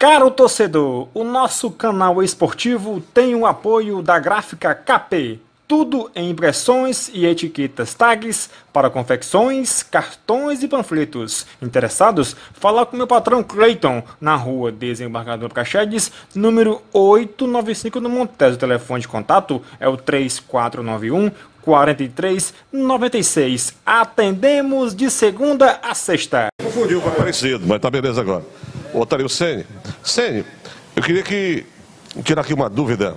Caro torcedor, o nosso canal esportivo tem o apoio da Gráfica KP. Tudo em impressões e etiquetas tags para confecções, cartões e panfletos. Interessados? Fala com meu patrão Cleiton, na rua Desembargador Praxedes, número 895 no Montes. O telefone de contato é o 3491 4396. Atendemos de segunda a sexta. Confundiu com Aparecido, mas tá beleza agora. Otário Ceni, eu queria tirar aqui uma dúvida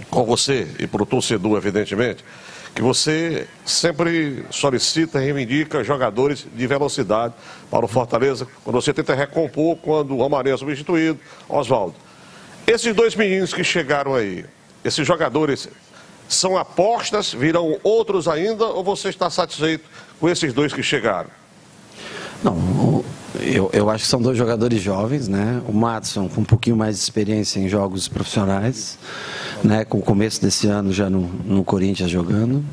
com você e para o torcedor, evidentemente, que você sempre solicita e reivindica jogadores de velocidade para o Fortaleza, quando você tenta recompor quando o Amaral é substituído, Oswaldo. Esses dois meninos que chegaram aí, esses jogadores são apostas, virão outros ainda, ou você está satisfeito com esses dois que chegaram? Não, eu acho que são dois jogadores jovens, né? O Madison com um pouquinho mais de experiência em jogos profissionais, né? Com o começo desse ano já no Corinthians jogando.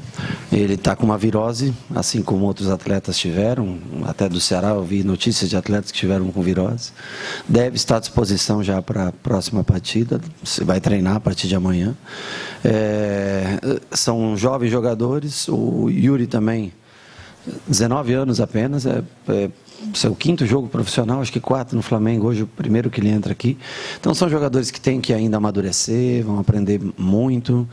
Ele está com uma virose, assim como outros atletas tiveram, até do Ceará eu vi notícias de atletas que tiveram com virose. Deve estar à disposição já para a próxima partida, você vai treinar a partir de amanhã. São jovens jogadores, o Yuri também, 19 anos apenas, seu quinto jogo profissional, acho que 4 no Flamengo, hoje o primeiro que ele entra aqui. Então são jogadores que têm que ainda amadurecer, vão aprender muito.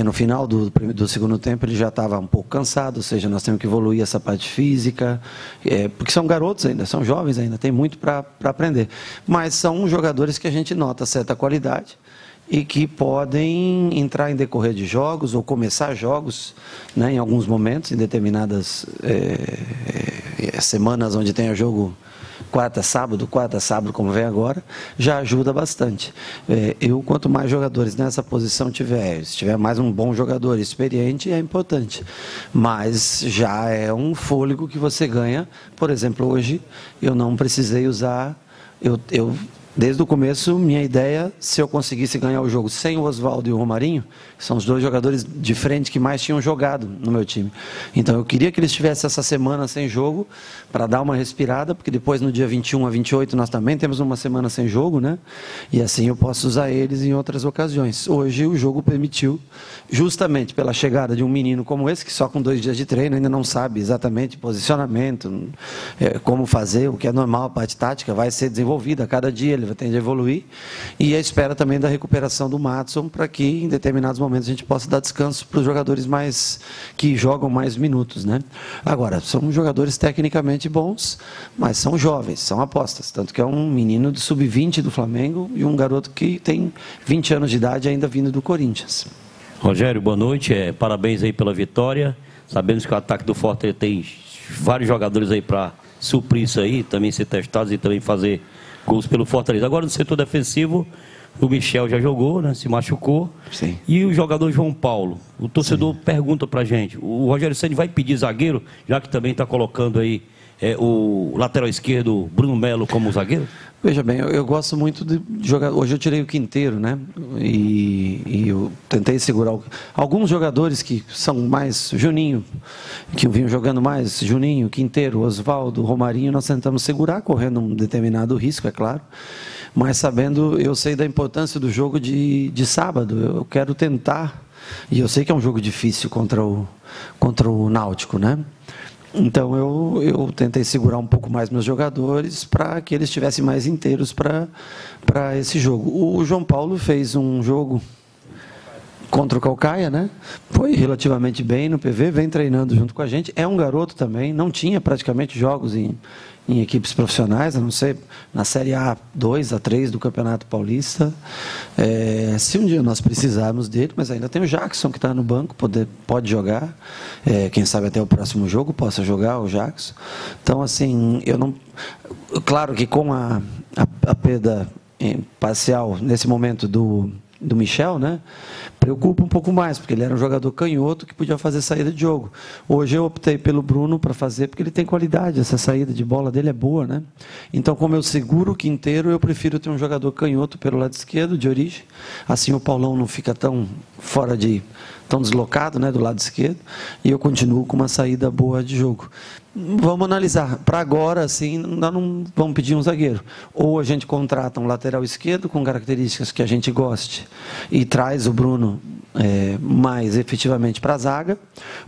No final do segundo tempo ele já estava um pouco cansado, ou seja, nós temos que evoluir essa parte física, porque são garotos ainda, são jovens ainda, tem muito para aprender. Mas são jogadores que a gente nota certa qualidade e que podem entrar em decorrer de jogos ou começar jogos, né, em alguns momentos, em determinadas semanas onde tenha jogo quarta, sábado, como vem agora, já ajuda bastante. Quanto mais jogadores nessa posição se tiver mais um bom jogador experiente, é importante. Mas já é um fôlego que você ganha. Por exemplo, hoje eu não precisei usar... Desde o começo, minha ideia, se eu conseguisse ganhar o jogo sem o Oswaldo e o Romarinho, são os dois jogadores de frente que mais tinham jogado no meu time. Então eu queria que eles tivessem essa semana sem jogo, para dar uma respirada, porque depois no dia 21 a 28 nós também temos uma semana sem jogo, né? E assim eu posso usar eles em outras ocasiões. Hoje o jogo permitiu, justamente pela chegada de um menino como esse, que só com 2 dias de treino ainda não sabe exatamente posicionamento, como fazer, o que é normal, a parte tática vai ser desenvolvida a cada dia, ele vai tender a evoluir, e a espera também da recuperação do Madison, para que em determinados momentos a gente possa dar descanso para os jogadores que jogam mais minutos, né? Agora, são jogadores tecnicamente bons, mas são jovens, são apostas, tanto que é um menino do sub-20 do Flamengo e um garoto que tem 20 anos de idade ainda vindo do Corinthians. Rogério, boa noite, parabéns aí pela vitória. Sabemos que o ataque do Fortaleza tem vários jogadores aí para suprir isso aí, também ser testados e também fazer gols pelo Fortaleza. Agora no setor defensivo, o Michel já jogou, né? Se machucou. Sim. E o jogador João Paulo. O torcedor pergunta pra gente, o Rogério Ceni vai pedir zagueiro, já que também está colocando aí o lateral esquerdo Bruno Melo como zagueiro? Veja bem, eu gosto muito de jogar. Hoje eu tirei o Quinteiro, né? E eu tentei segurar alguns jogadores que são mais Juninho, que vinham jogando mais, Juninho, Quinteiro, Oswaldo, Romarinho, nós tentamos segurar, correndo um determinado risco, é claro. Mas sabendo, eu sei da importância do jogo de sábado. Eu quero tentar, e eu sei que é um jogo difícil contra o Náutico, né? Então eu tentei segurar um pouco mais meus jogadores para que eles estivessem mais inteiros para esse jogo. O João Paulo fez um jogo contra o Caucaia, né? Foi relativamente bem no PV, vem treinando junto com a gente. É um garoto também, não tinha praticamente jogos em equipes profissionais, a não ser na Série A2, A3 do Campeonato Paulista. Se um dia nós precisarmos dele, mas ainda tem o Jackson que está no banco, pode jogar. Quem sabe até o próximo jogo possa jogar o Jackson. Então, assim, claro que com a perda parcial nesse momento do Michel, né? preocupa um pouco mais, porque ele era um jogador canhoto que podia fazer saída de jogo. Hoje eu optei pelo Bruno para fazer, porque ele tem qualidade, essa saída de bola dele é boa, né? Então, como eu seguro o quinteiro, eu prefiro ter um jogador canhoto pelo lado esquerdo, de origem. Assim o Paulão não fica tão tão deslocado, né, do lado esquerdo, e eu continuo com uma saída boa de jogo. Vamos analisar. Para agora, assim, nós não vamos pedir um zagueiro. Ou a gente contrata um lateral esquerdo com características que a gente goste e traz o Bruno mais efetivamente para a zaga,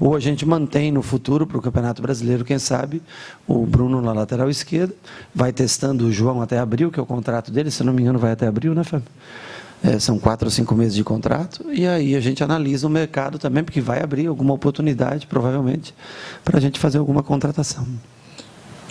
ou a gente mantém no futuro para o Campeonato Brasileiro, quem sabe, o Bruno na lateral esquerda, vai testando o João até abril, que é o contrato dele, se não me engano vai até abril, né, Fábio? São 4 ou 5 meses de contrato, e aí a gente analisa o mercado também, porque vai abrir alguma oportunidade, provavelmente, para a gente fazer alguma contratação.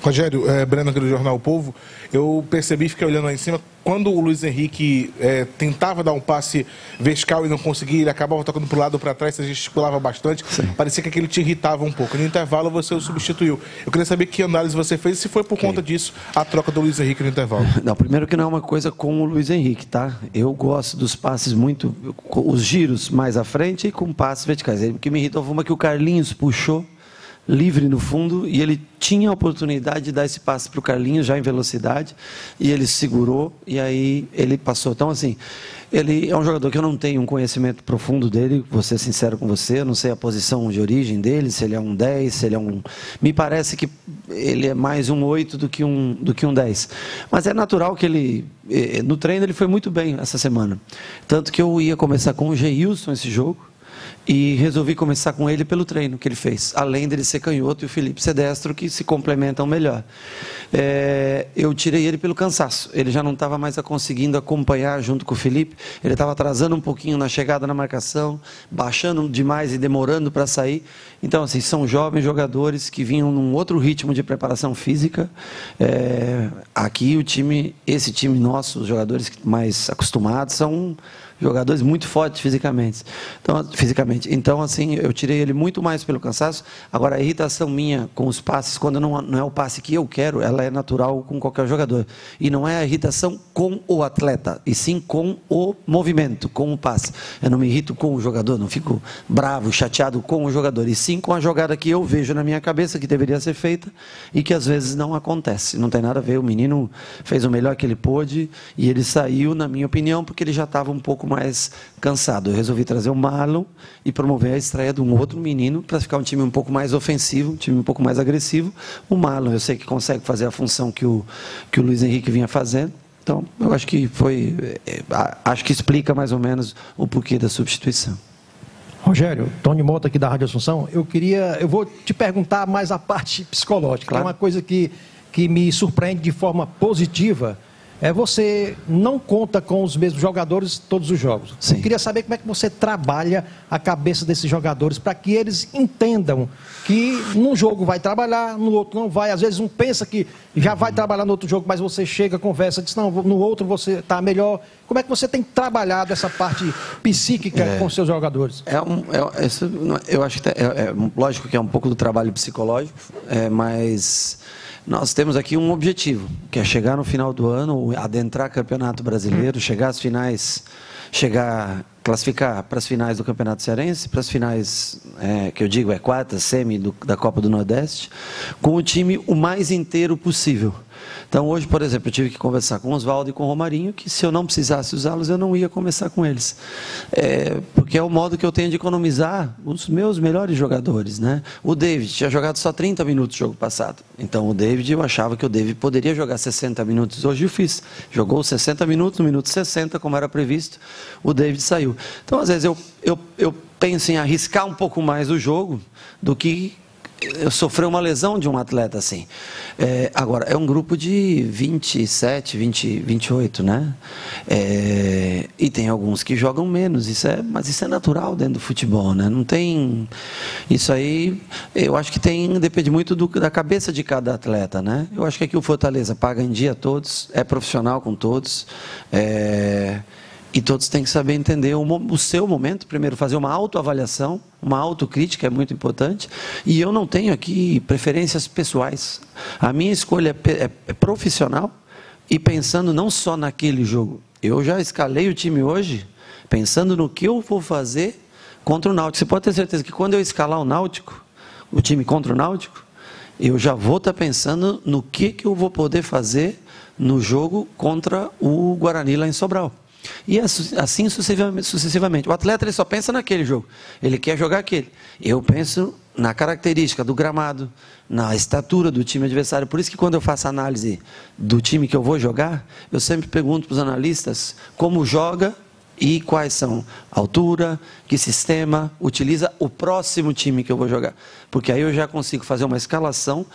Rogério, Breno aqui do Jornal O Povo, eu percebi, fiquei olhando lá em cima, quando o Luiz Henrique tentava dar um passe vertical e não conseguia, ele acabava tocando para o lado ou para trás, você gesticulava bastante, sim, parecia que aquilo te irritava um pouco. No intervalo você o substituiu. Eu queria saber que análise você fez e se foi por conta disso a troca do Luiz Henrique no intervalo. Não, primeiro que não é uma coisa com o Luiz Henrique, tá? Eu gosto dos passes os giros mais à frente e com passes verticais. O que me irritou foi uma que o Carlinhos puxou livre no fundo, e ele tinha a oportunidade de dar esse passe para o Carlinhos, já em velocidade, e ele segurou, e aí ele passou. Então, assim, ele é um jogador que eu não tenho um conhecimento profundo dele, vou ser sincero com você, eu não sei a posição de origem dele, se ele é um 10, se ele é um... Me parece que ele é mais um 8 do que um 10. Mas é natural que ele... No treino ele foi muito bem essa semana. Tanto que eu ia começar com o Geilson esse jogo, e resolvi começar com ele pelo treino que ele fez, além dele ser canhoto e o Felipe ser destro, que se complementam melhor. Eu tirei ele pelo cansaço, ele já não estava mais conseguindo acompanhar junto com o Felipe, ele estava atrasando um pouquinho na chegada na marcação, baixando demais e demorando para sair. Então, assim, são jovens jogadores que vinham num outro ritmo de preparação física. Aqui esse time nosso, os jogadores mais acostumados, são jogadores muito fortes fisicamente. Então, assim, eu tirei ele muito mais pelo cansaço. Agora, a irritação minha com os passes, quando não é o passe que eu quero, ela é natural com qualquer jogador. E não é a irritação com o atleta, e sim com o movimento, com o passe. Eu não me irrito com o jogador, não fico bravo, chateado com o jogador, e sim com a jogada que eu vejo na minha cabeça, que deveria ser feita, e que às vezes não acontece. Não tem nada a ver, o menino fez o melhor que ele pôde, e ele saiu, na minha opinião, porque ele já estava um pouco mais cansado. Eu resolvi trazer o Marlon e promover a estreia de um outro menino para ficar um time um pouco mais ofensivo, um time um pouco mais agressivo. O Marlon, eu sei que consegue fazer a função que o Luiz Henrique vinha fazendo. Então, eu acho que acho que explica mais ou menos o porquê da substituição. Rogério, Tony Mota aqui da Rádio Assunção, eu vou te perguntar mais a parte psicológica, claro. É uma coisa que me surpreende de forma positiva. Você não conta com os mesmos jogadores todos os jogos. Sim. Eu queria saber como é que você trabalha a cabeça desses jogadores para que eles entendam que num jogo vai trabalhar, no outro não vai. Às vezes um pensa que já vai trabalhar no outro jogo, mas você chega, conversa, diz, não, no outro você está melhor. Como é que você tem trabalhado essa parte psíquica com os seus jogadores? Eu acho que lógico que é um pouco do trabalho psicológico, mas... Nós temos aqui um objetivo, que é chegar no final do ano, adentrar Campeonato Brasileiro, chegar às finais, classificar para as finais do Campeonato Cearense, para as finais, que eu digo quarta, semi da Copa do Nordeste, com o time o mais inteiro possível. Então, hoje, por exemplo, eu tive que conversar com o Oswaldo e com o Romarinho, que se eu não precisasse usá-los, eu não ia começar com eles. Porque é o modo que eu tenho de economizar os meus melhores jogadores, né? O David tinha jogado só 30 minutos no jogo passado. Então, o David, eu achava que o David poderia jogar 60 minutos. Hoje eu fiz. Jogou 60 minutos, no minuto 60, como era previsto, o David saiu. Então, às vezes, eu penso em arriscar um pouco mais o jogo do que eu sofri uma lesão de um atleta assim. Agora, é um grupo de 27, 28, né? E tem alguns que jogam menos, mas isso é natural dentro do futebol, né? Não tem... Isso aí, eu acho que depende muito da cabeça de cada atleta, né? Eu acho que aqui o Fortaleza paga em dia todos, é profissional com todos, e todos têm que saber entender o seu momento, primeiro fazer uma autoavaliação, uma autocrítica é muito importante, e eu não tenho aqui preferências pessoais. A minha escolha é profissional e pensando não só naquele jogo. Eu já escalei o time hoje pensando no que eu vou fazer contra o Náutico. Você pode ter certeza que quando eu escalar o Náutico, o time contra o Náutico, eu já vou estar pensando no que eu vou poder fazer no jogo contra o Guarani lá em Sobral. E assim sucessivamente. O atleta ele só pensa naquele jogo. Ele quer jogar aquele. Eu penso na característica do gramado, na estatura do time adversário. Por isso que quando eu faço análise do time que eu vou jogar, eu sempre pergunto para os analistas como joga e quais são a altura, que sistema utiliza o próximo time que eu vou jogar. Porque aí eu já consigo fazer uma escalação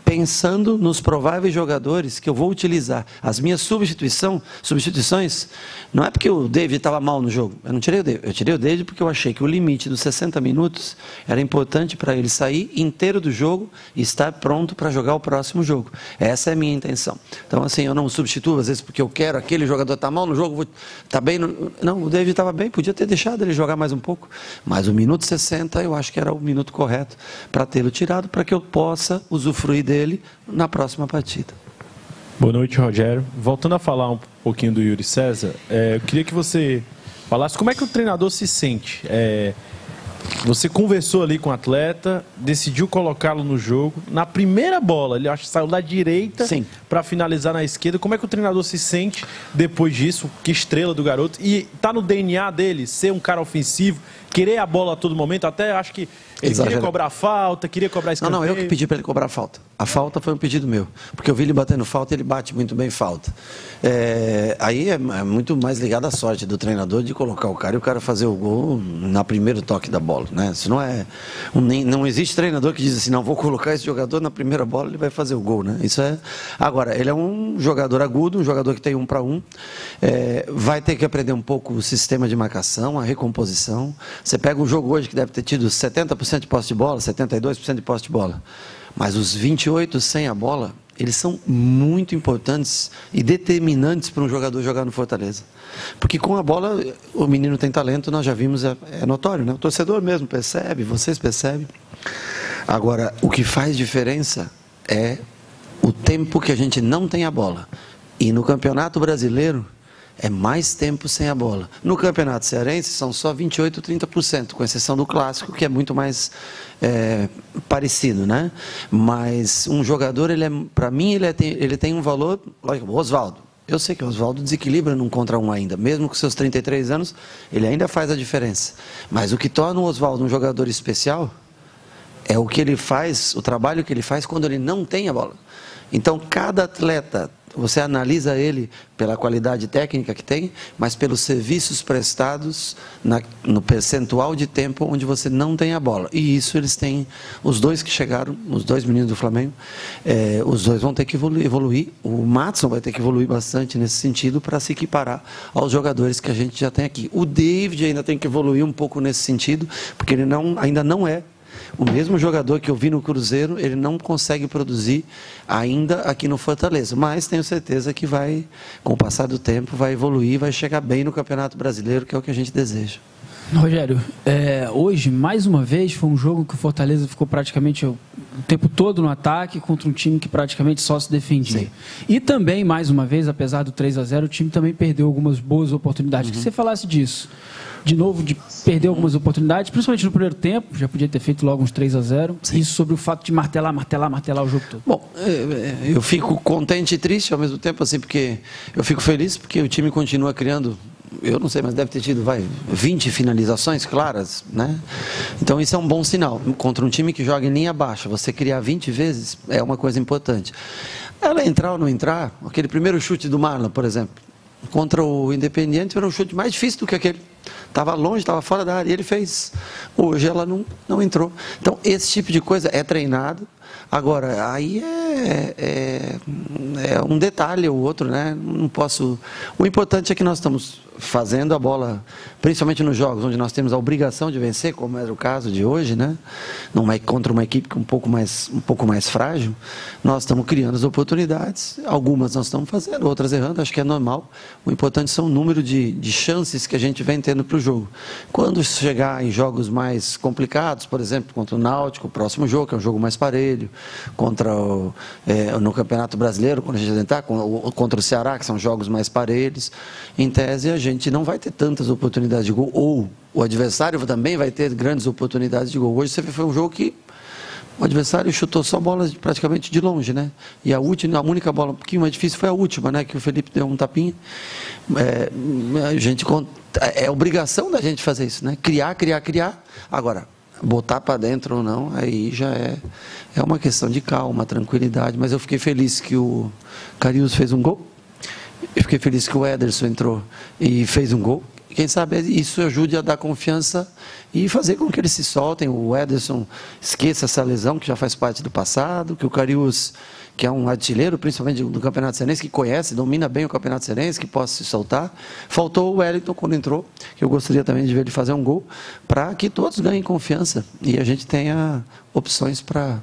pensando nos prováveis jogadores que eu vou utilizar. As minhas substituições, não é porque o David estava mal no jogo. Eu não tirei o David. Eu tirei o David porque eu achei que o limite dos 60 minutos era importante para ele sair inteiro do jogo e estar pronto para jogar o próximo jogo. Essa é a minha intenção. Então, assim, eu não substituo, às vezes, porque eu quero aquele jogador estar mal no jogo, está bem. Não, o David estava bem, podia ter deixado ele jogar mais um pouco. Mas o minuto 60 eu acho que era o minuto correto para tê-lo tirado, para que eu possa usufruir dele na próxima partida. Boa noite, Rogério. Voltando a falar um pouquinho do Yuri César, eu queria que você falasse como é que o treinador se sente. Você conversou ali com o atleta, decidiu colocá-lo no jogo. Na primeira bola, ele acho que saiu da direita para finalizar na esquerda. Como é que o treinador se sente depois disso? Que estrela do garoto. E tá no DNA dele ser um cara ofensivo, querer a bola a todo momento. Até acho que ele queria cobrar falta, queria cobrar escanteio. Não, eu que pedi para ele cobrar falta. A falta foi um pedido meu. Porque eu vi ele batendo falta e ele bate muito bem falta. Aí é muito mais ligado à sorte do treinador de colocar o cara e o cara fazer o gol na primeiro toque da bola. Né? Isso não é... Não existe treinador que diz assim, não, vou colocar esse jogador na primeira bola, ele vai fazer o gol. Né? Isso é... Agora, ele é um jogador agudo, um jogador que tem 1 para 1. Vai ter que aprender um pouco o sistema de marcação, a recomposição. Você pega um jogo hoje que deve ter tido 70% de posse de bola, 72% de posse de bola. Mas os 28 sem a bola, eles são muito importantes e determinantes para um jogador jogar no Fortaleza. Porque com a bola, o menino tem talento, nós já vimos, é notório, né? O torcedor mesmo percebe, vocês percebem. Agora, o que faz diferença é o tempo que a gente não tem a bola. E no Campeonato Brasileiro, é mais tempo sem a bola. No Campeonato Cearense são só 28%, 30%, com exceção do Clássico, que é muito mais parecido, né? Mas um jogador, para mim, ele tem um valor... Lógico, o Osvaldo. Eu sei que o Osvaldo desequilibra num contra um ainda. Mesmo com seus 33 anos, ele ainda faz a diferença. Mas o que torna o Osvaldo um jogador especial é o que ele faz, o trabalho que ele faz quando ele não tem a bola. Então, cada atleta... Você analisa ele pela qualidade técnica que tem, mas pelos serviços prestados no percentual de tempo onde você não tem a bola. E isso eles têm, os dois que chegaram, os dois meninos do Flamengo, os dois vão ter que evoluir. O Madison vai ter que evoluir bastante nesse sentido para se equiparar aos jogadores que a gente já tem aqui. O David ainda tem que evoluir um pouco nesse sentido, porque ele ainda não é o mesmo jogador que eu vi no Cruzeiro, ele não consegue produzir ainda aqui no Fortaleza. Mas tenho certeza que vai, com o passar do tempo, vai evoluir, vai chegar bem no Campeonato Brasileiro, que é o que a gente deseja. Rogério, hoje, mais uma vez, foi um jogo que o Fortaleza ficou praticamente o tempo todo no ataque contra um time que praticamente só se defendia. Sim. E também, mais uma vez, apesar do 3-0, o time também perdeu algumas boas oportunidades. Que você falasse disso. De novo, de perder algumas oportunidades, principalmente no primeiro tempo, já podia ter feito logo uns 3-0. Isso sobre o fato de martelar o jogo todo. Bom, eu fico contente e triste ao mesmo tempo, assim, porque eu fico feliz porque o time continua criando, eu não sei, mas deve ter tido, 20 finalizações claras, né? Então isso é um bom sinal. Contra um time que joga em linha baixa, você criar 20 vezes é uma coisa importante. Ela entrar ou não entrar, aquele primeiro chute do Marlon, por exemplo, contra o Independiente, era um chute mais difícil do que aquele. Estava longe, estava fora da área, e ele fez. Hoje ela não entrou. Então, esse tipo de coisa é treinado. Agora, aí é um detalhe ou outro, né? Não posso... O importante é que nós estamos fazendo a bola, principalmente nos jogos onde nós temos a obrigação de vencer, como era o caso de hoje, né? Contra uma equipe um pouco mais frágil, nós estamos criando as oportunidades. Algumas nós estamos fazendo, outras errando, acho que é normal. O importante são o número de chances que a gente vem tendo para o jogo. Quando chegar em jogos mais complicados, por exemplo, contra o Náutico, o próximo jogo, que é um jogo mais parelho, contra o no Campeonato Brasileiro, quando a gente entrar, contra o Ceará, que são jogos mais parelhos. Em tese, a gente não vai ter tantas oportunidades de gol, ou o adversário também vai ter grandes oportunidades de gol. Hoje você foi um jogo que o adversário chutou só bolas praticamente de longe, né? E a única bola um pouquinho mais difícil foi a última, né? Que o Felipe deu um tapinha. É obrigação da gente fazer isso, né? Criar. Agora, botar para dentro ou não, aí já é uma questão de calma, tranquilidade. Mas eu fiquei feliz que o Carius fez um gol. Eu fiquei feliz que o Ederson entrou e fez um gol. Quem sabe isso ajude a dar confiança e fazer com que eles se soltem. O Ederson esqueça essa lesão, que já faz parte do passado, que o Carius, que é um artilheiro, principalmente do Campeonato Cearense, que conhece, domina bem o Campeonato Cearense, que possa se soltar. Faltou o Wellington quando entrou, que eu gostaria também de ver ele fazer um gol, para que todos ganhem confiança e a gente tenha opções para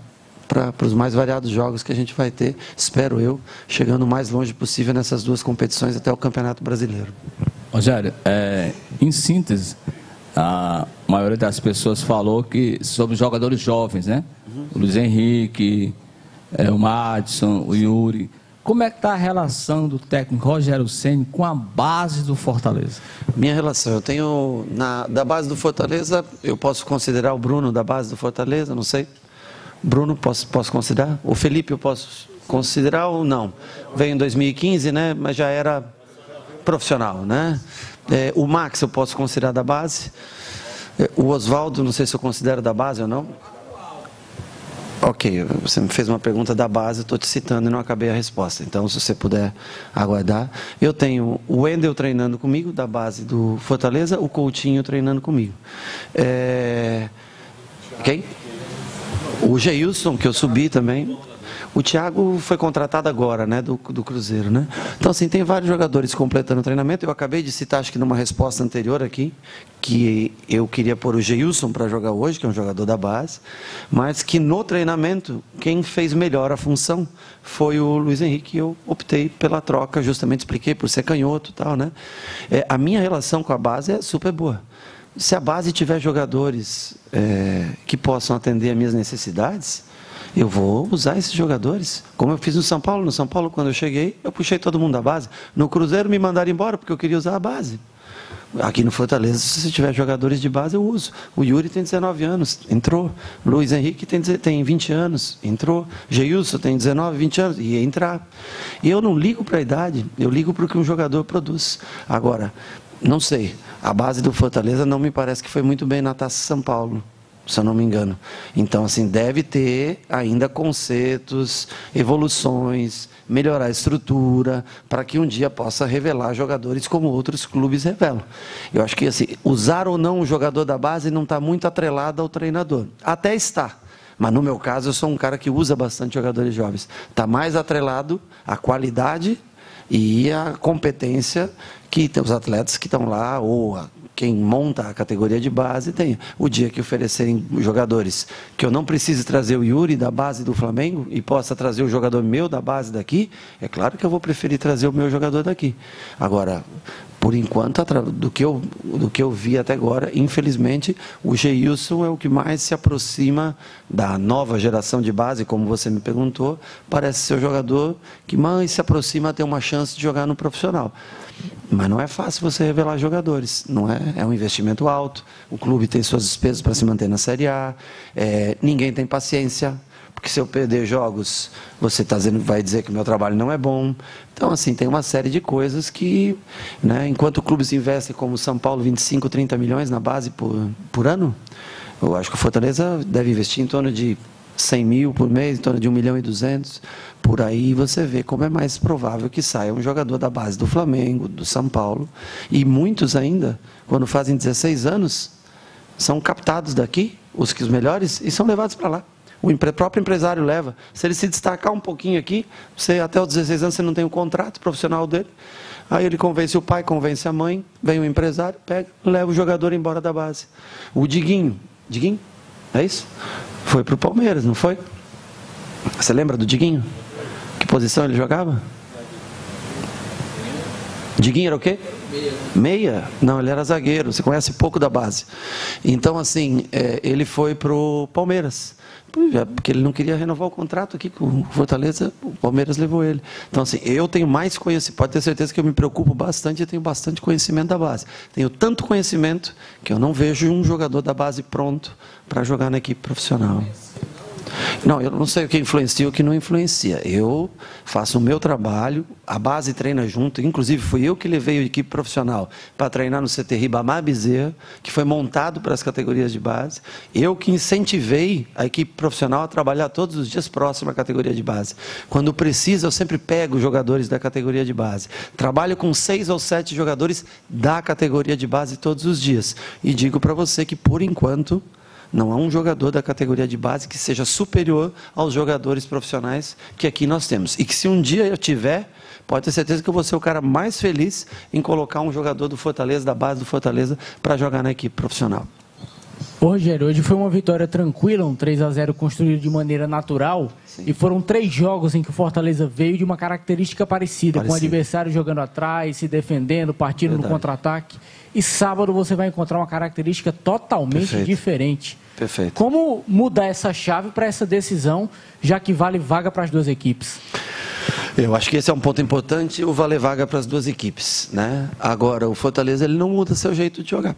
os mais variados jogos que a gente vai ter, espero eu, chegando o mais longe possível nessas duas competições até o Campeonato Brasileiro. Rogério, em síntese, a maioria das pessoas falou sobre jogadores jovens, né? O Luiz Henrique, o Madison, o Yuri. Como é que está a relação do técnico Rogério Ceni com a base do Fortaleza? Minha relação, eu tenho, da base do Fortaleza, eu posso considerar o Bruno da base do Fortaleza, não sei. Bruno, posso considerar? O Felipe eu posso considerar ou não? Veio em 2015, né? Mas já era profissional, né? O Max eu posso considerar da base. O Oswaldo, não sei se eu considero da base ou não. Ok, você me fez uma pergunta da base, eu estou te citando e não acabei a resposta. Então, se você puder aguardar. Eu tenho o Wendel treinando comigo, da base do Fortaleza, o Coutinho treinando comigo. Quem? O Geilson, que eu subi também. O Thiago foi contratado agora, né, do Cruzeiro, né? Então, assim, tem vários jogadores completando o treinamento. Eu acabei de citar, acho que numa resposta anterior aqui, que eu queria pôr o Geilson para jogar hoje, que é um jogador da base, mas que no treinamento, quem fez melhor a função foi o Luiz Henrique, e eu optei pela troca, justamente expliquei, por ser canhoto e tal, né? A minha relação com a base é super boa. Se a base tiver jogadores que possam atender às minhas necessidades, eu vou usar esses jogadores, como eu fiz no São Paulo. No São Paulo, quando eu cheguei, eu puxei todo mundo da base. No Cruzeiro me mandaram embora porque eu queria usar a base. Aqui no Fortaleza, se tiver jogadores de base, eu uso. O Yuri tem 19 anos, entrou. Luiz Henrique tem 20 anos, entrou. Geilson tem 19, 20 anos, ia entrar. E eu não ligo para a idade, eu ligo para o que um jogador produz. Agora, não sei, a base do Fortaleza não me parece que foi muito bem na Taça São Paulo, se eu não me engano. Então, assim, deve ter ainda conceitos, evoluções, melhorar a estrutura, para que um dia possa revelar jogadores como outros clubes revelam. Eu acho que, assim, usar ou não o jogador da base não está muito atrelado ao treinador. Até está. Mas, no meu caso, eu sou um cara que usa bastante jogadores jovens. Está mais atrelado à qualidade e à competência que tem os atletas que estão lá, ou quem monta a categoria de base tem. O dia que oferecerem jogadores que eu não precise trazer o Yuri da base do Flamengo e possa trazer o jogador meu da base daqui, é claro que eu vou preferir trazer o meu jogador daqui. Agora, por enquanto, do que eu vi até agora, infelizmente, o Geilson é o que mais se aproxima da nova geração de base, como você me perguntou. Parece ser o jogador que mais se aproxima a ter uma chance de jogar no profissional. Mas não é fácil você revelar jogadores, não é? É um investimento alto, o clube tem suas despesas para se manter na Série A, ninguém tem paciência, porque se eu perder jogos, você vai dizer que o meu trabalho não é bom. Então, assim, tem uma série de coisas que, né, enquanto clubes investem como São Paulo 25, 30 milhões na base por ano, eu acho que o Fortaleza deve investir em torno de 100 mil por mês, em torno de 1.200.000, por aí você vê como é mais provável que saia um jogador da base do Flamengo, do São Paulo, e muitos ainda, quando fazem 16 anos, são captados daqui, os melhores, e são levados para lá. O próprio empresário leva. Se ele se destacar um pouquinho aqui, até os 16 anos você não tem o contrato profissional dele, aí ele convence o pai, convence a mãe, vem o empresário, pega, leva o jogador embora da base. O Diguinho, é isso? Foi para o Palmeiras, não foi? Você lembra do Diguinho? Que posição ele jogava? Diguinho era o quê? Meia. Não, ele era zagueiro. Você conhece pouco da base. Então, assim, ele foi para o Palmeiras. Porque ele não queria renovar o contrato aqui com o Fortaleza, o Palmeiras levou ele. Então, assim, eu tenho mais conhecimento, pode ter certeza que eu me preocupo bastante e tenho bastante conhecimento da base. Tenho tanto conhecimento que eu não vejo um jogador da base pronto para jogar na equipe profissional. Não, eu não sei o que influencia e o que não influencia. Eu faço o meu trabalho, a base treina junto, inclusive fui eu que levei a equipe profissional para treinar no CT Ribamar Bezerra, que foi montado para as categorias de base. Eu que incentivei a equipe profissional a trabalhar todos os dias próximo à categoria de base. Quando precisa, eu sempre pego jogadores da categoria de base. Trabalho com 6 ou 7 jogadores da categoria de base todos os dias. E digo para você que, por enquanto, não há um jogador da categoria de base que seja superior aos jogadores profissionais que aqui nós temos. E que se um dia eu tiver, pode ter certeza que eu vou ser o cara mais feliz em colocar um jogador do Fortaleza, da base do Fortaleza, para jogar na equipe profissional. Ô, Rogério, hoje foi uma vitória tranquila, um 3-0 construído de maneira natural. Sim. E foram 3 jogos em que o Fortaleza veio de uma característica parecida. Com o adversário jogando atrás, se defendendo, partindo no contra-ataque. E sábado você vai encontrar uma característica totalmente diferente. Perfeito. Como mudar essa chave para essa decisão, já que vale vaga para as duas equipes? Eu acho que esse é um ponto importante, o valer vaga para as duas equipes, né? Agora, o Fortaleza ele não muda seu jeito de jogar.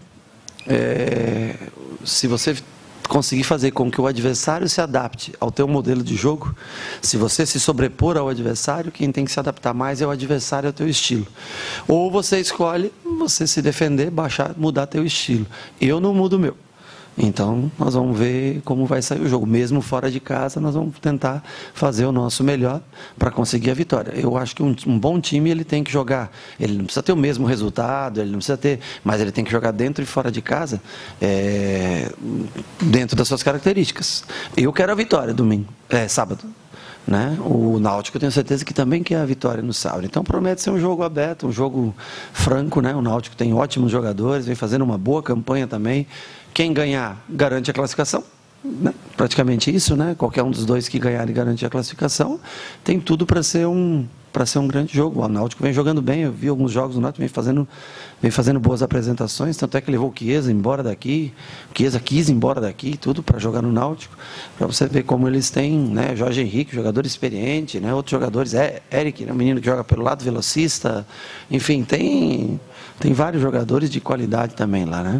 Se você conseguir fazer com que o adversário se adapte ao teu modelo de jogo, se você se sobrepor ao adversário, quem tem que se adaptar mais é o adversário ao teu estilo. Ou você escolhe você se defender, baixar, mudar teu estilo. Eu não mudo o meu. Então, nós vamos ver como vai sair o jogo. Mesmo fora de casa, nós vamos tentar fazer o nosso melhor para conseguir a vitória. Eu acho que um bom time, ele tem que jogar. Ele não precisa ter o mesmo resultado, ele não precisa ter, mas ele tem que jogar dentro e fora de casa, dentro das suas características. Eu quero a vitória sábado. Né? O Náutico eu tenho certeza que também quer a vitória no sábado. Então promete ser um jogo aberto, um jogo franco, né? O Náutico tem ótimos jogadores, vem fazendo uma boa campanha também. Quem ganhar garante a classificação, né? Praticamente isso, né? Qualquer um dos dois que ganhar e garante a classificação tem tudo para ser um grande jogo. O Náutico vem jogando bem, eu vi alguns jogos do Náutico, vem fazendo boas apresentações, tanto é que levou o Chiesa embora daqui, o Chiesa quis ir embora daqui, tudo para jogar no Náutico, para você ver como eles têm, né? Jorge Henrique, jogador experiente, né? Outros jogadores, Eric, né? Um menino que joga pelo lado, velocista, enfim, tem vários jogadores de qualidade também lá, né?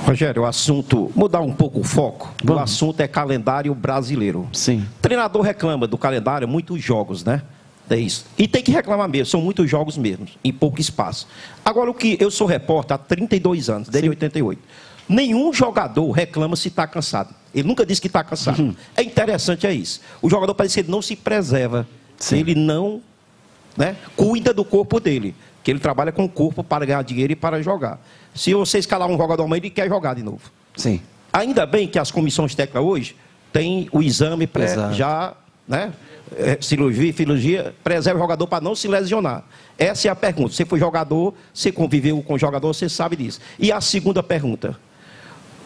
Rogério, o assunto, mudar um pouco o foco, o assunto é calendário brasileiro. Sim. O treinador reclama do calendário, muitos jogos, né? É isso. E tem que reclamar mesmo, são muitos jogos mesmo, em pouco espaço. Agora, eu sou repórter há 32 anos, desde 88. Nenhum jogador reclama se está cansado. Ele nunca disse que está cansado. É interessante, é isso. O jogador parece que ele não se preserva. Sim. Ele não, né, cuida do corpo dele. Que ele trabalha com o corpo para ganhar dinheiro e para jogar. Se você escalar um jogador amanhã, ele quer jogar de novo. Sim. Ainda bem que as comissões técnicas hoje têm o exame já, né? Cirurgia, preserva o jogador para não se lesionar. Essa é a pergunta. Você foi jogador, você conviveu com o jogador, você sabe disso. E a segunda pergunta.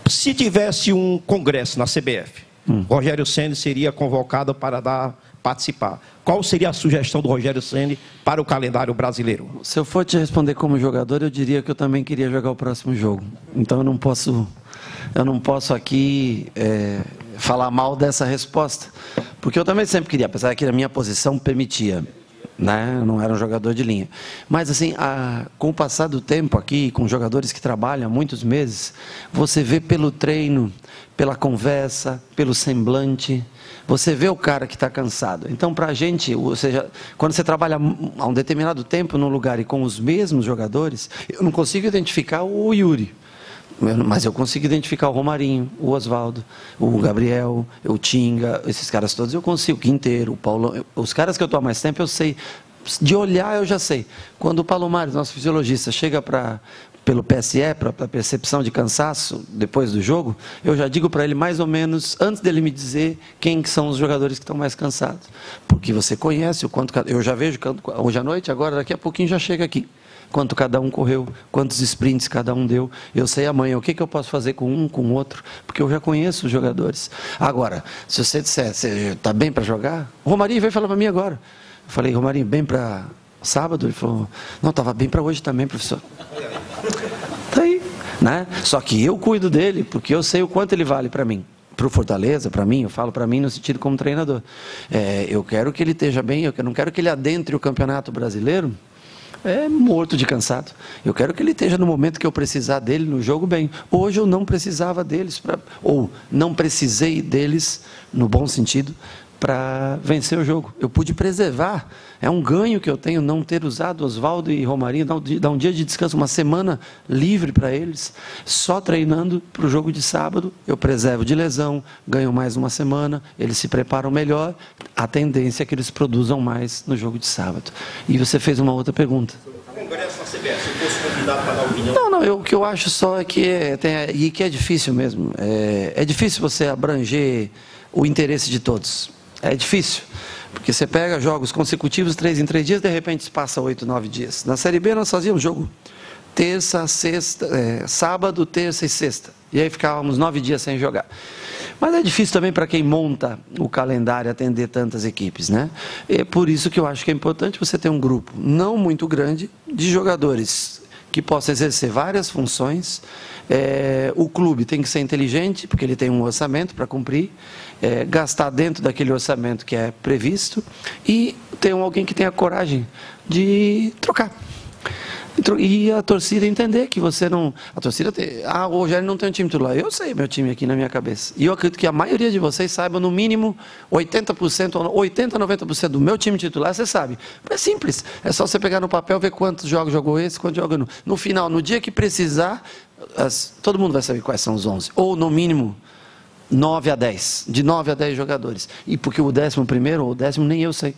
Se tivesse um congresso na CBF, Rogério Ceni seria convocado para participar. Qual seria a sugestão do Rogério Ceni para o calendário brasileiro? Se eu for te responder como jogador, eu diria que eu também queria jogar o próximo jogo. Então eu não posso aqui falar mal dessa resposta, porque eu também sempre queria, apesar que a minha posição permitia, né? Eu não era um jogador de linha. Mas assim, com o passar do tempo aqui, com jogadores que trabalham há muitos meses, você vê pelo treino, pela conversa, pelo semblante, você vê o cara que está cansado. Então, para a gente, ou seja, quando você trabalha há um determinado tempo num lugar e com os mesmos jogadores, eu não consigo identificar o Yuri, mas eu consigo identificar o Romarinho, o Oswaldo, o Gabriel, o Tinga, esses caras todos eu consigo, o Quinteiro, o Paulão, os caras que eu estou há mais tempo eu sei, de olhar eu já sei. Quando o Palomares, nosso fisiologista, chega pelo PSE, para a percepção de cansaço depois do jogo, eu já digo para ele mais ou menos, antes dele me dizer quem que são os jogadores que estão mais cansados. Porque você conhece o quanto... Eu já vejo hoje à noite, agora daqui a pouquinho já chega aqui. Quanto cada um correu, quantos sprints cada um deu. Eu sei amanhã o que eu posso fazer com um, com o outro, porque eu já conheço os jogadores. Agora, se você disser, você está bem para jogar? O Romarinho veio falar para mim agora. Eu falei, Romarinho, bem para Sábado, ele falou, não, estava bem para hoje também, professor. Tá aí, né? Só que eu cuido dele, porque eu sei o quanto ele vale para mim. Para o Fortaleza, para mim, eu falo para mim no sentido como treinador. Eu quero que ele esteja bem, eu não quero que ele adentre o Campeonato Brasileiro morto de cansado. Eu quero que ele esteja no momento que eu precisar dele no jogo bem. Hoje eu não precisava deles, ou não precisei deles, no bom sentido, para vencer o jogo. Eu pude preservar. É um ganho que eu tenho não ter usado Oswaldo e Romarinho, dar um dia de descanso, uma semana livre para eles, só treinando para o jogo de sábado. Eu preservo de lesão, ganho mais uma semana, eles se preparam melhor. A tendência é que eles produzam mais no jogo de sábado. E você fez uma outra pergunta. Congresso na CBF, se fosse convidado para dar opinião. Não, o que eu acho só é que é difícil mesmo. É difícil você abranger o interesse de todos. É difícil, porque você pega jogos consecutivos, 3 em 3 dias, de repente passa 8, 9 dias. Na Série B nós fazíamos jogo terça, sexta, sábado, terça e sexta. E aí ficávamos 9 dias sem jogar. Mas é difícil também para quem monta o calendário atender tantas equipes, né? É por isso que eu acho que é importante você ter um grupo não muito grande de jogadores que possa exercer várias funções. O clube tem que ser inteligente, porque ele tem um orçamento para cumprir, gastar dentro daquele orçamento que é previsto, e ter alguém que tenha coragem de trocar. E a torcida entender que você não... A torcida tem... o Rogério não tem um time titular. Eu sei meu time aqui na minha cabeça. E eu acredito que a maioria de vocês saibam, no mínimo, 80%, 80%, 90% do meu time titular, você sabe. É simples. É só você pegar no papel, ver quantos jogos jogou esse, quantos jogos no final. No dia que precisar, todo mundo vai saber quais são os 11. Ou, no mínimo, 9 a 10. De 9 a 10 jogadores. E porque o 11º ou o 10º nem eu sei.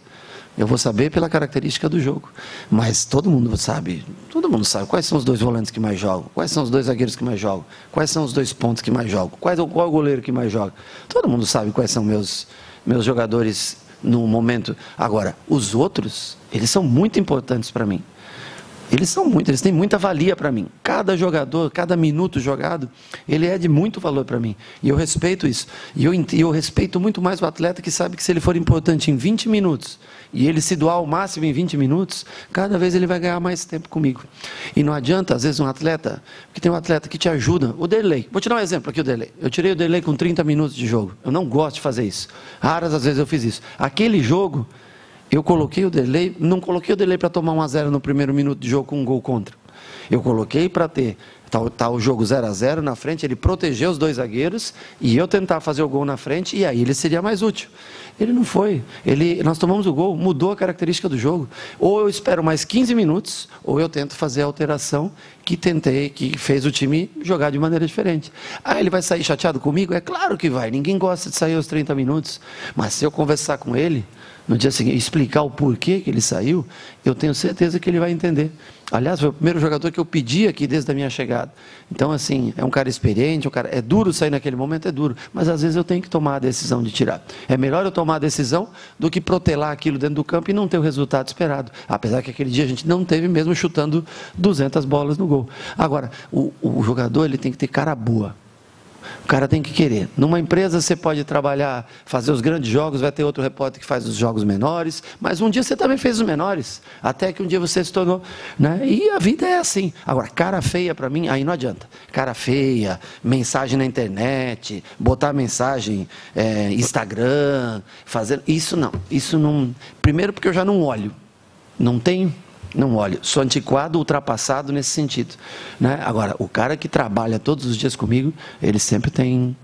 Eu vou saber pela característica do jogo. Mas todo mundo sabe quais são os 2 volantes que mais jogam, quais são os 2 zagueiros que mais jogam, quais são os 2 pontos que mais jogam, qual é o goleiro que mais joga. Todo mundo sabe quais são meus jogadores no momento. Agora, os outros, eles são muito importantes para mim. Eles têm muita valia para mim. Cada jogador, cada minuto jogado, ele é de muito valor para mim. E eu respeito isso. E eu respeito muito mais o atleta que sabe que se ele for importante em 20 minutos, e ele se doar ao máximo em 20 minutos, cada vez ele vai ganhar mais tempo comigo. E não adianta, às vezes, um atleta, porque tem um atleta que te ajuda. O Derlei, vou te dar um exemplo aqui, o Derlei. Eu tirei o Derlei com 30 minutos de jogo. Eu não gosto de fazer isso. Raras às vezes eu fiz isso. Aquele jogo... Eu coloquei o Derlei, não coloquei o Derlei para tomar 1-0 no primeiro minuto de jogo com um gol contra. Eu coloquei para ter o jogo 0-0 na frente, ele proteger os 2 zagueiros e eu tentar fazer o gol na frente, e aí ele seria mais útil. Ele não foi. Nós tomamos o gol, mudou a característica do jogo. Ou eu espero mais 15 minutos, ou eu tento fazer a alteração que fez o time jogar de maneira diferente. Ele vai sair chateado comigo? É claro que vai. Ninguém gosta de sair aos 30 minutos. Mas se eu conversar com ele, no dia seguinte, explicar o porquê que ele saiu, eu tenho certeza que ele vai entender. Aliás, foi o primeiro jogador que eu pedi aqui desde a minha chegada. Então, assim, é um cara experiente, é duro sair naquele momento, é duro, mas às vezes eu tenho que tomar a decisão de tirar. É melhor eu tomar a decisão do que protelar aquilo dentro do campo e não ter o resultado esperado. Apesar que aquele dia a gente não teve, mesmo chutando 200 bolas no gol. Agora, o jogador ele tem que ter cara boa. O cara tem que querer. Numa empresa você pode trabalhar, fazer os grandes jogos, vai ter outro repórter que faz os jogos menores, mas um dia você também fez os menores, até que um dia você se tornou, né? E a vida é assim. Agora, cara feia para mim, aí não adianta. Cara feia, mensagem na internet, botar mensagem, Instagram, fazer... Isso não. Primeiro porque eu já não olho. Não tenho. Não olho, sou antiquado, ultrapassado nesse sentido, né? Agora, o cara que trabalha todos os dias comigo, ele sempre tem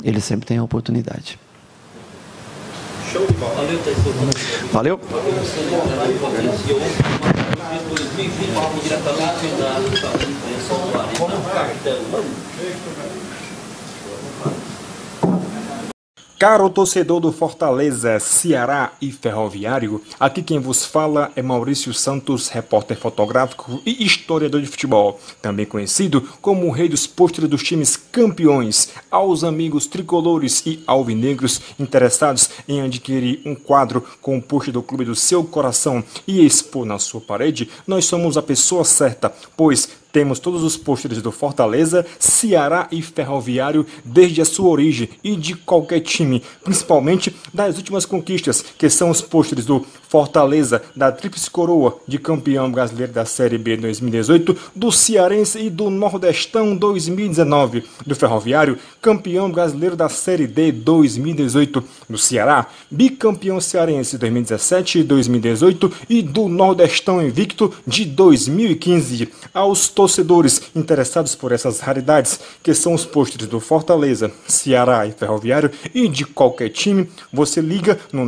a oportunidade. Show de bola. Valeu. Caro torcedor do Fortaleza, Ceará e Ferroviário, aqui quem vos fala é Maurício Santos, repórter fotográfico e historiador de futebol, também conhecido como o rei dos pôsteres dos times campeões. Aos amigos tricolores e alvinegros interessados em adquirir um quadro com o pôster do clube do seu coração e expor na sua parede, nós somos a pessoa certa, pois Temos todos os pôsteres do Fortaleza, Ceará e Ferroviário desde a sua origem e de qualquer time, principalmente das últimas conquistas, que são os pôsteres do Fortaleza, da Tríplice Coroa de campeão brasileiro da Série B 2018, do Cearense e do Nordestão 2019, do Ferroviário, campeão brasileiro da Série D 2018, do Ceará, bicampeão cearense 2017 e 2018 e do Nordestão invicto de 2015. Aos torcedores interessados por essas raridades, que são os pôsteres do Fortaleza, Ceará e Ferroviário e de qualquer time, você liga no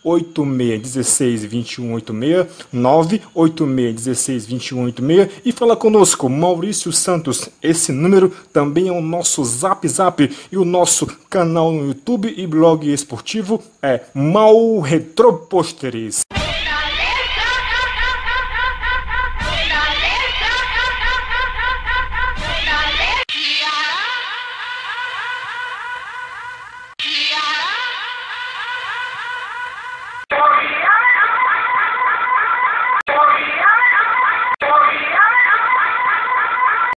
986162186, 986162186 e fala conosco, Maurício Santos. Esse número também é o nosso Zap e o nosso canal no YouTube e blog esportivo é Mau Retropôsteres.